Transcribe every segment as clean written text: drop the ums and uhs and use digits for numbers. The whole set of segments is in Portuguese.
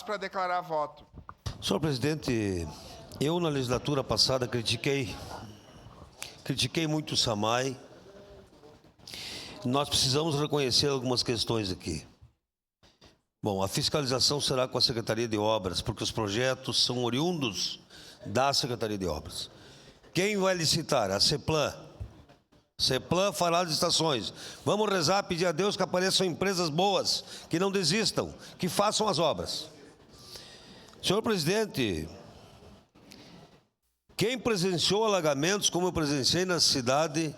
para declarar voto. Senhor presidente, eu na legislatura passada critiquei muito o SAMAI. Nós precisamos reconhecer algumas questões aqui. Bom, a fiscalização será com a Secretaria de Obras, porque os projetos são oriundos da Secretaria de Obras. Quem vai licitar? A CEPLAN. CEPLAN fará as estações. Vamos rezar, pedir a Deus que apareçam empresas boas, que não desistam, que façam as obras. Senhor presidente, quem presenciou alagamentos, como eu presenciei na cidade,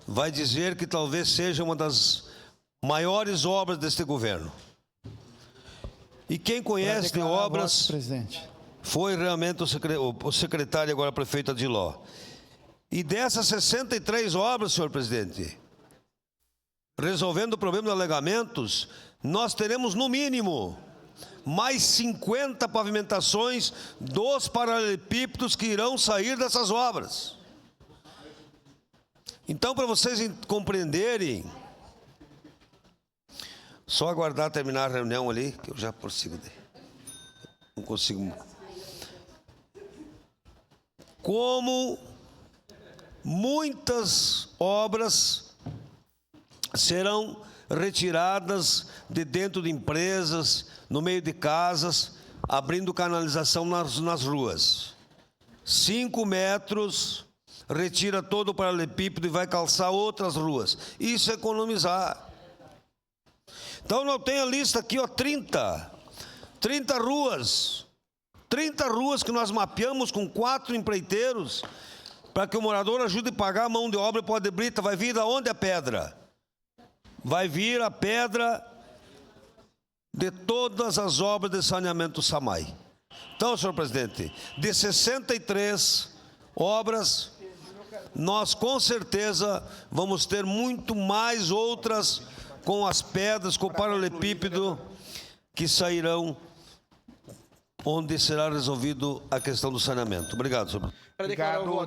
vai dizer que talvez seja uma das maiores obras deste governo. E quem conhece de obras foi realmente o secretário, agora prefeito Adiló. E dessas 63 obras, senhor presidente, resolvendo o problema de alagamentos, nós teremos no mínimo mais 50 pavimentações dos paralelepípedos que irão sair dessas obras. Então, para vocês compreenderem, só aguardar terminar a reunião ali, que eu já prossigo. Não consigo. Como muitas obras serão retiradas de dentro de empresas, no meio de casas, abrindo canalização nas ruas. 5 metros, retira todo o paralelepípedo e vai calçar outras ruas. Isso é economizar. Então, eu tenho a lista aqui, ó, 30 ruas. 30 ruas que nós mapeamos com 4 empreiteiros, para que o morador ajude a pagar a mão de obra e pode brita. Vai vir da onde a pedra? Vai vir a pedra de todas as obras de saneamento do SAMAI. Então, senhor presidente, de 63 obras, nós com certeza vamos ter muito mais outras com as pedras, com o paralelepípedo, que sairão, onde será resolvido a questão do saneamento. Obrigado, senhor. Obrigado. Declaração.